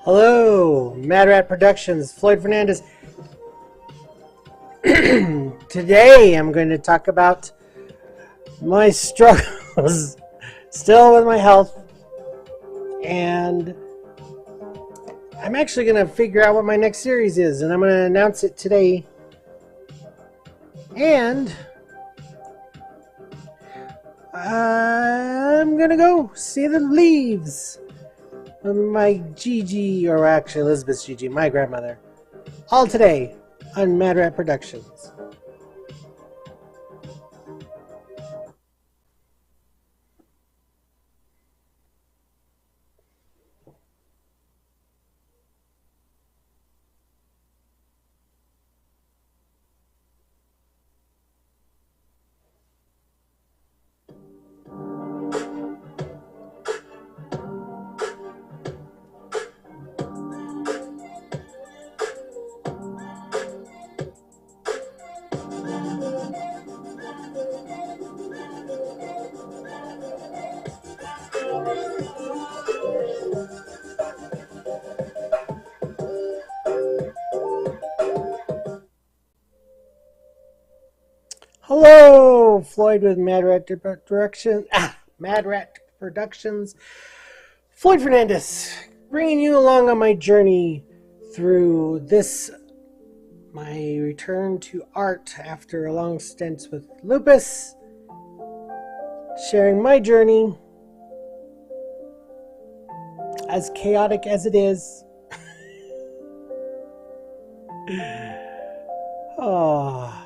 Hello, Mad Rat Productions, Floyd Fernandez. Today I'm going to talk about my struggles still with my health, and I'm actually going to figure out what my next series is, and I'm going to announce it today. And I'm going to go see the leaves. My Gigi, or actually Elizabeth's Gigi, my grandmother. All today on Mad Rat Productions. Hello, Floyd with Mad Rat Productions. Floyd Fernandez, bringing you along on my journey through this, my return to art after a long stint with lupus, sharing my journey, as chaotic as it is. Oh.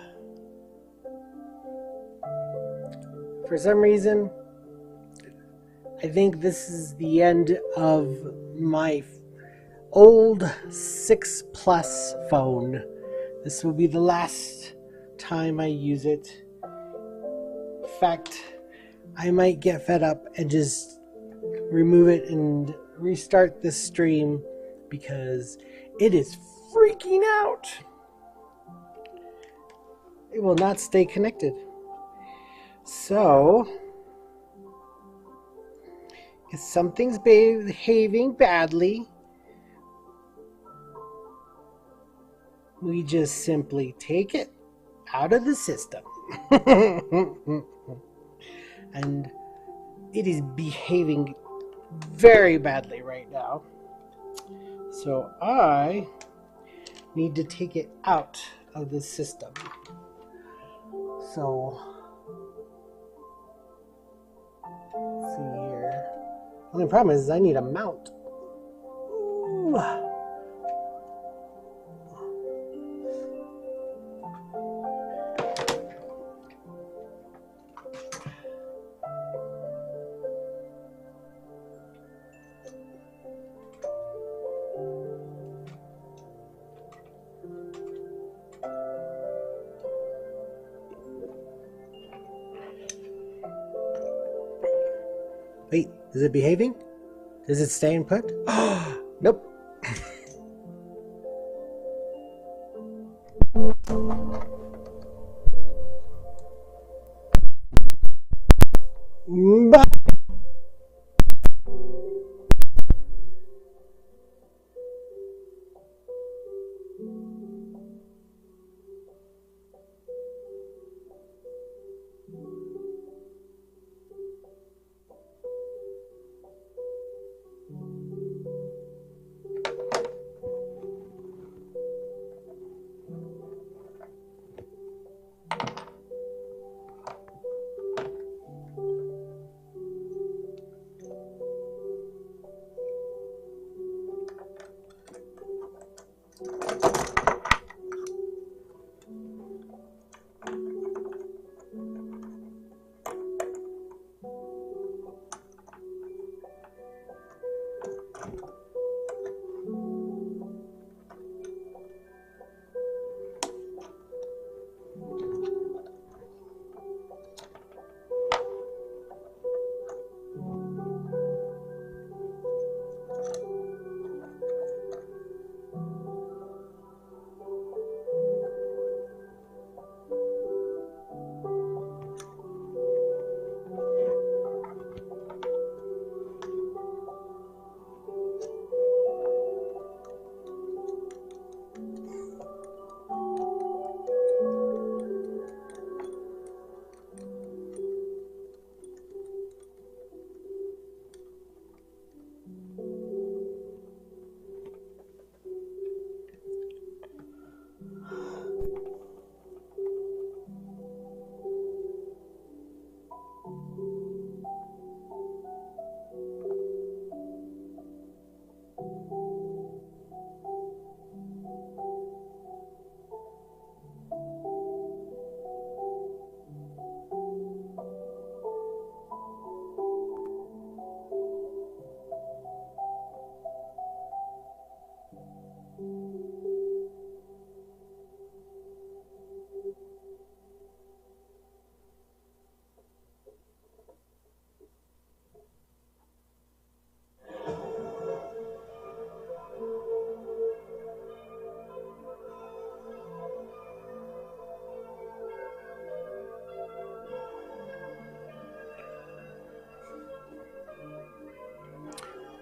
For some reason, I think this is the end of my old 6 Plus phone. This will be the last time I use it. In fact, I might get fed up and just remove it and restart this stream because it is freaking out. It will not stay connected. So, if something's behaving badly, we just simply take it out of the system. And it is behaving very badly right now. So I need to take it out of the system. So let's see here. Only problem is I need a mount. Ooh. Wait, is it behaving? Is it staying put? Nope. Bye.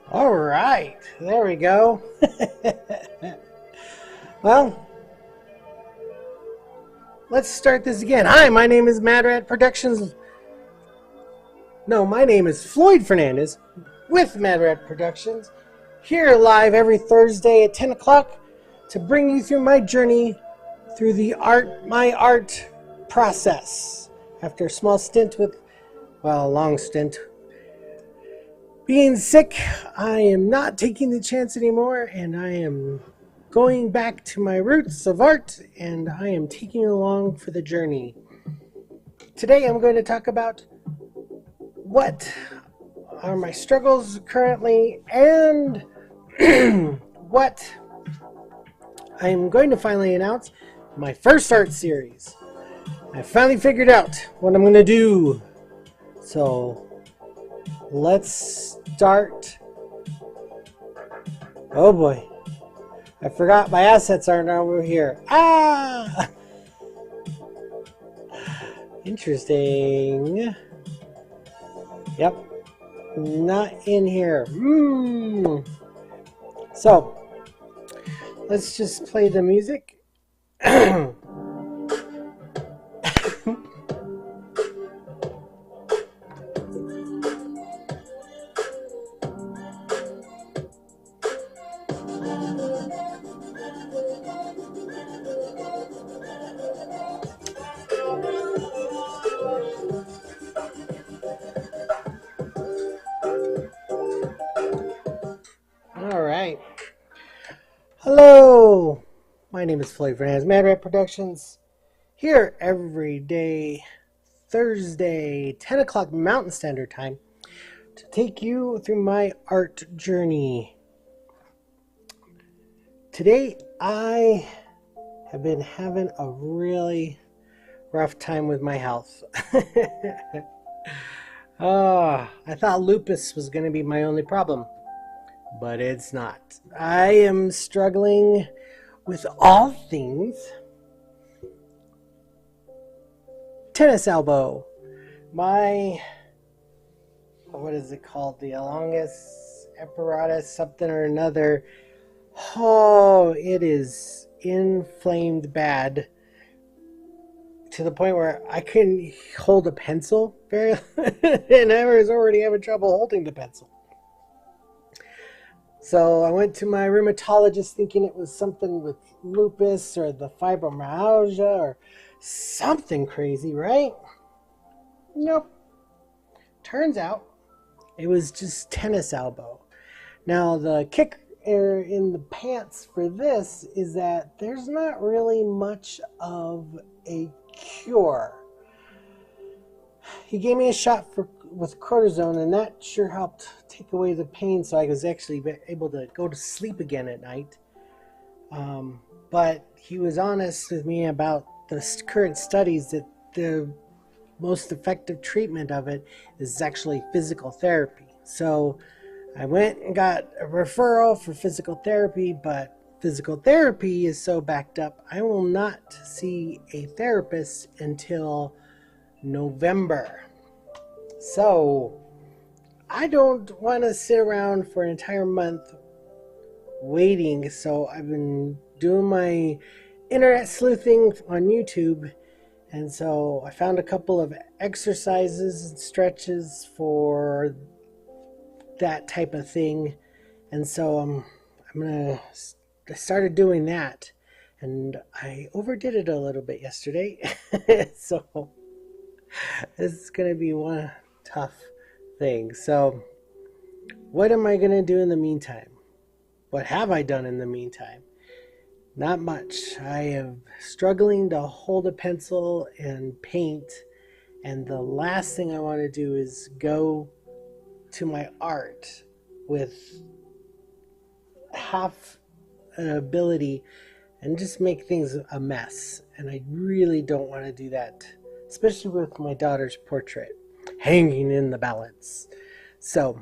All right, there we go. Well, let's start this again. Hi, my name is Mad Rat Productions. No, my name is Floyd Fernandez with Mad Rat Productions, here live every Thursday at 10 o'clock to bring you through my journey through my art process. After a small stint a long stint, being sick, I am not taking the chance anymore, and I am going back to my roots of art, and I am taking you along for the journey. Today I'm going to talk about what are my struggles currently and what I'm going to finally announce my first art series. I finally figured out what I'm going to do. So let's start. Oh boy. I forgot my assets aren't over here. Ah! Interesting. Yep. Not in here. So, let's just play the music. All right. Hello. My name is Floyd Fernandez, Mad Rat Productions. Here every day, Thursday, 10 o'clock Mountain Standard Time, to take you through my art journey. Today, I have been having a really rough time with my health. I thought lupus was going to be my only problem, but it's not. I am struggling with all things tennis elbow. My, what is it called? The elongus apparatus, something or another. Oh, it is inflamed bad to the point where I couldn't hold a pencil very and I was already having trouble holding the pencil. So I went to my rheumatologist thinking it was something with lupus or the fibromyalgia or something crazy, right? Nope. Turns out it was just tennis elbow. Now the kicker in the pants for this is that there's not really much of a cure. He gave me a shot with cortisone, and that sure helped take away the pain, so I was actually able to go to sleep again at night. But he was honest with me about the current studies that the most effective treatment of it is actually physical therapy. So I went and got a referral for physical therapy, but physical therapy is so backed up, I will not see a therapist until November. So I don't want to sit around for an entire month waiting, so I've been doing my internet sleuthing on YouTube, and so I found a couple of exercises and stretches for that type of thing, and so I started doing that, and I overdid it a little bit yesterday. So this is gonna be one tough thing. So what am I gonna do in the meantime? What have I done in the meantime? Not much. I am struggling to hold a pencil and paint, and the last thing I want to do is go to my art with half an ability and just make things a mess. And I really don't want to do that, especially with my daughter's portrait hanging in the balance. So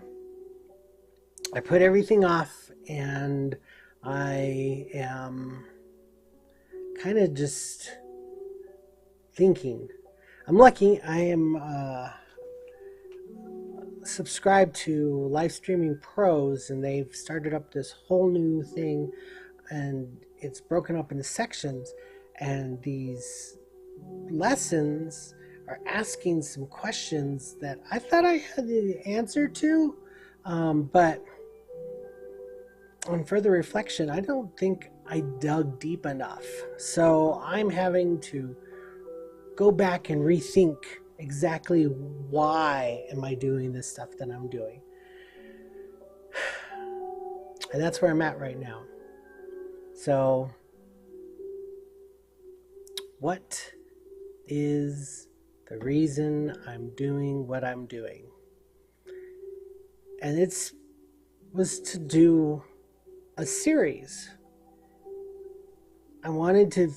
I put everything off, and I am kind of just thinking. I'm lucky. I am subscribe to Live Streaming Pros, and they've started up this whole new thing, and it's broken up into sections, and these lessons are asking some questions that I thought I had the answer to, but on further reflection, I don't think I dug deep enough. So I'm having to go back and rethink exactly why am I doing this stuff that I'm doing. And that's where I'm at right now. So what is the reason I'm doing what I'm doing? And it was to do a series. I wanted to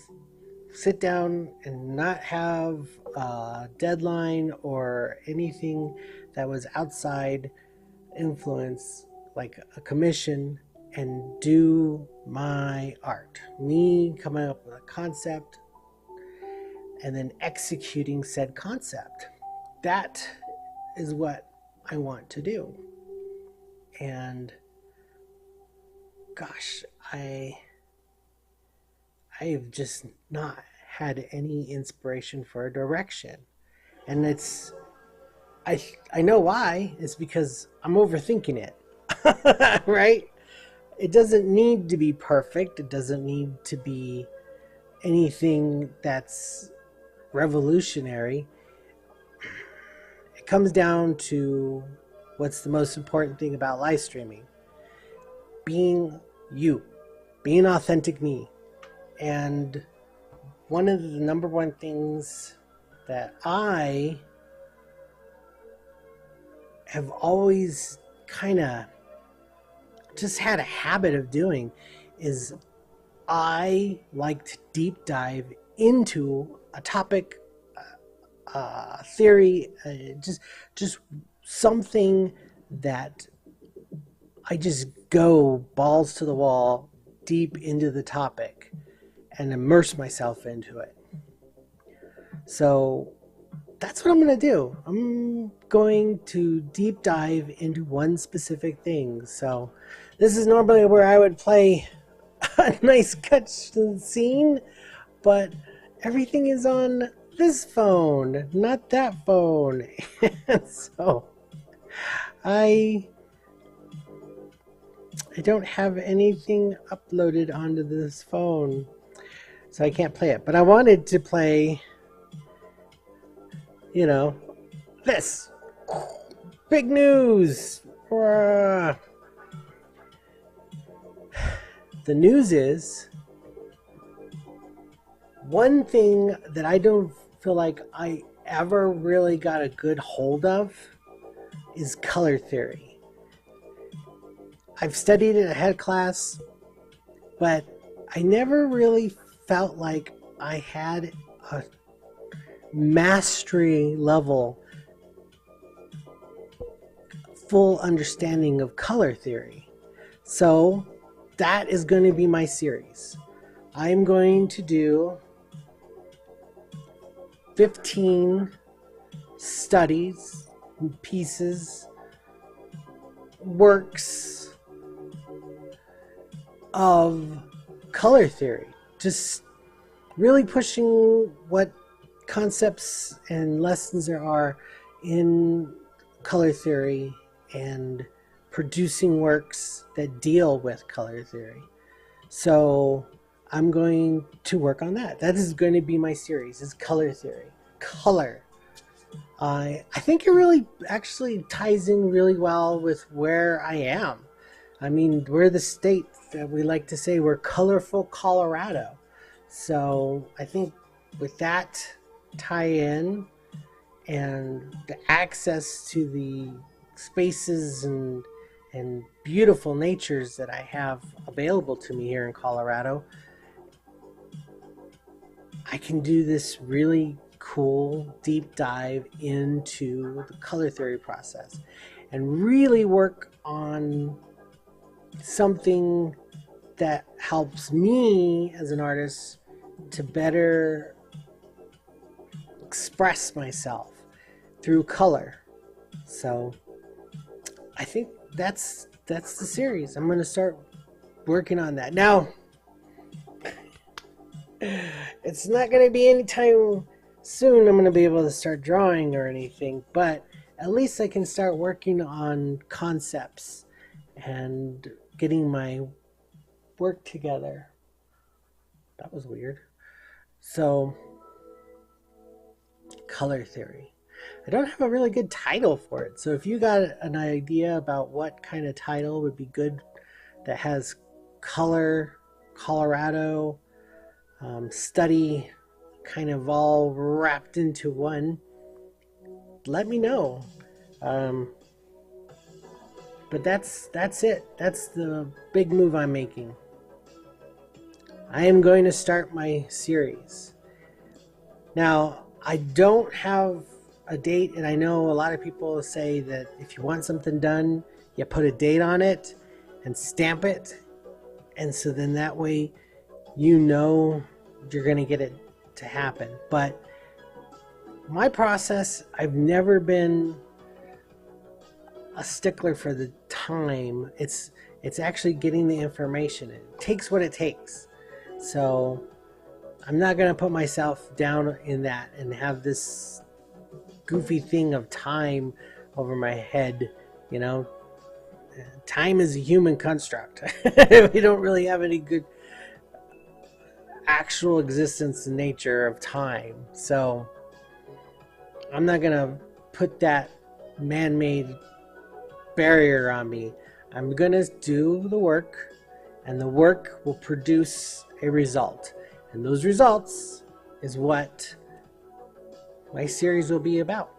sit down and not have a deadline or anything that was outside influence, like a commission, and do my art. Me coming up with a concept and then executing said concept. That is what I want to do. And gosh, I've just not had any inspiration for a direction. And I know why. It's because I'm overthinking it. Right? It doesn't need to be perfect. It doesn't need to be anything that's revolutionary. It comes down to what's the most important thing about live streaming. Being you. Being authentic me. And one of the number one things that I have always kind of just had a habit of doing is I like to deep dive into a topic, theory, just something that I just go balls to the wall deep into the topic and immerse myself into it. So that's what I'm going to do. I'm going to deep dive into one specific thing. So this is normally where I would play a nice cutscene, but everything is on this phone, not that phone. And so I don't have anything uploaded onto this phone, so I can't play it. But I wanted to play, you know, this. Big news! The news is one thing that I don't feel like I ever really got a good hold of is color theory. I've studied it, I had class, but I never really felt like I had a mastery level full understanding of color theory. So that is going to be my series. I'm going to do 15 studies, pieces, works of color theory. Just really pushing what concepts and lessons there are in color theory and producing works that deal with color theory. So I'm going to work on that. That is going to be my series, is color theory. Color. I think it really actually ties in really well with where I am. I mean, we're the state that we like to say we're colorful Colorado. So I think with that tie-in and the access to the spaces and beautiful natures that I have available to me here in Colorado, I can do this really cool deep dive into the color theory process and really work on something that helps me as an artist to better express myself through color. So I think that's the series. I'm going to start working on that. Now, it's not going to be anytime soon I'm going to be able to start drawing or anything, but at least I can start working on concepts and getting my work together. That was weird. So, color theory. I don't have a really good title for it. So if you got an idea about what kind of title would be good that has color, Colorado, study kind of all wrapped into one, let me know. But that's it. That's the big move I'm making. I am going to start my series. Now, I don't have a date, and I know a lot of people say that if you want something done, you put a date on it and stamp it, and so then that way you know you're going to get it to happen. But my process, I've never been a stickler for the time. It's actually getting the information. It takes what it takes. So I'm not going to put myself down in that and have this goofy thing of time over my head. You know, time is a human construct. We don't really have any good actual existence in nature of time. So I'm not going to put that man-made barrier on me. I'm going to do the work, and the work will produce a result. And those results is what my series will be about.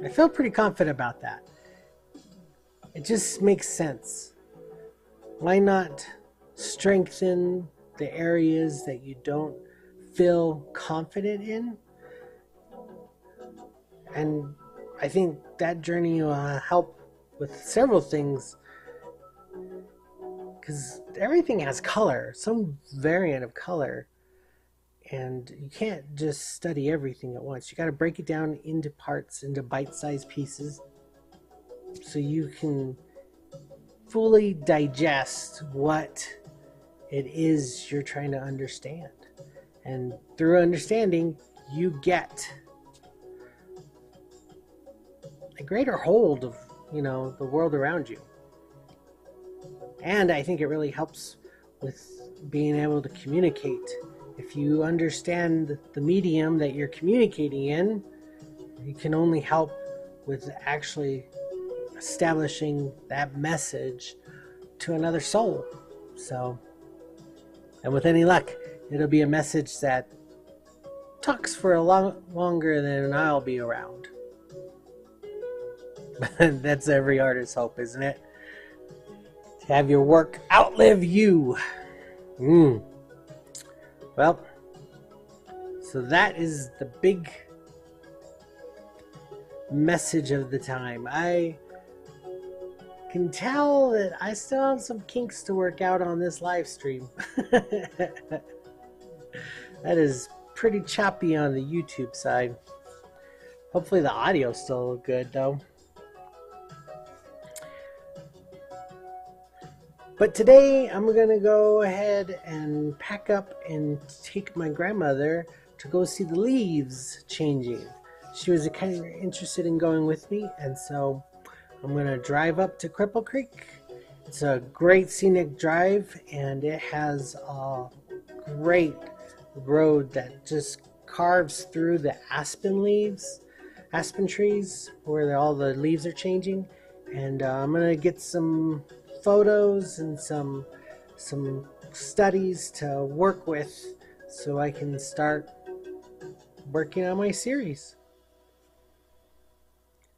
I feel pretty confident about that. It just makes sense. Why not strengthen the areas that you don't feel confident in? And I think that journey will help with several things, because everything has color, some variant of color, and you can't just study everything at once. You got to break it down into parts, into bite-sized pieces, so you can fully digest what it is you're trying to understand. And through understanding, you get a greater hold of, the world around you. And I think it really helps with being able to communicate. If you understand the medium that you're communicating in, you can only help with actually establishing that message to another soul. So, and with any luck, it'll be a message that talks for a lot longer than I'll be around. That's every artist's hope, isn't it? To have your work outlive you. Well, so that is the big message of the time. I can tell that I still have some kinks to work out on this live stream. That is pretty choppy on the YouTube side. Hopefully the audio's still good though. But today I'm going to go ahead and pack up and take my grandmother to go see the leaves changing. She was kind of interested in going with me, and so I'm going to drive up to Cripple Creek. It's a great scenic drive, and it has a great road that just carves through the aspen trees where all the leaves are changing. And I'm going to get some photos and some studies to work with so I can start working on my series.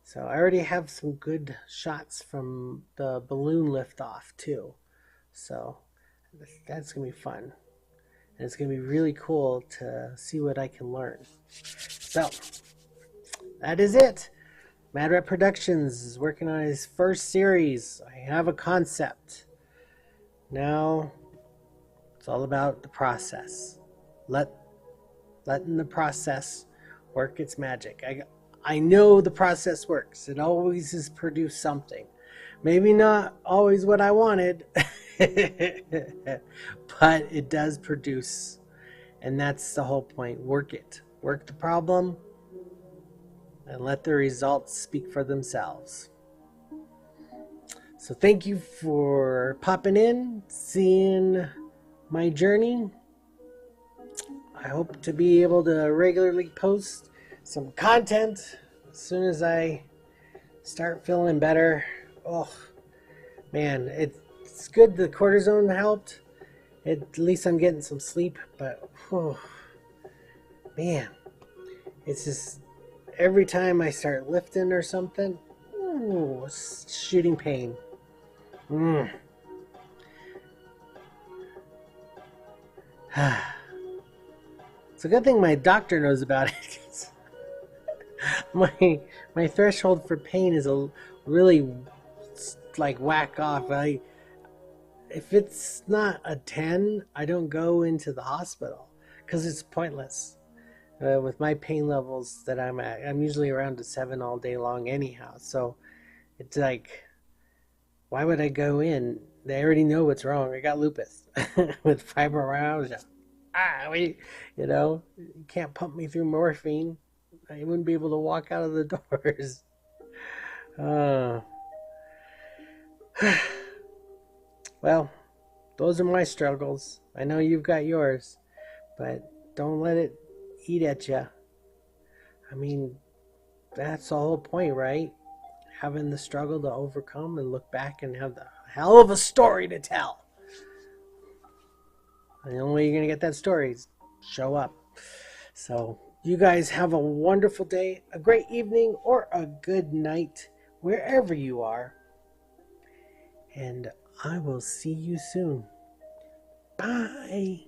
So I already have some good shots from the balloon liftoff too. So that's going to be fun. And it's going to be really cool to see what I can learn. So that is it. Mad Rat Productions is working on his first series. I have a concept. Now it's all about the process. Letting the process work its magic. I know the process works. It always has produced something. Maybe not always what I wanted, but it does produce. And that's the whole point. Work it. Work the problem and let the results speak for themselves. So thank you for popping in, seeing my journey. I hope to be able to regularly post some content as soon as I start feeling better. Oh, man, it's good the cortisone helped. At least I'm getting some sleep, but oh, man, it's just every time I start lifting or something, ooh, it's shooting pain. It's a good thing my doctor knows about it. my threshold for pain is a really like whack off. If it's not a 10, I don't go into the hospital because it's pointless. With my pain levels that I'm at, I'm usually around a 7 all day long anyhow. So it's like, why would I go in? They already know what's wrong. I got lupus with fibromyalgia. You can't pump me through morphine. I wouldn't be able to walk out of the doors. Well, those are my struggles. I know you've got yours, but don't let it eat at you. I mean, that's the whole point, right? Having the struggle to overcome and look back and have the hell of a story to tell. And the only way you're going to get that story is show up. So you guys have a wonderful day, a great evening, or a good night, wherever you are. And I will see you soon. Bye.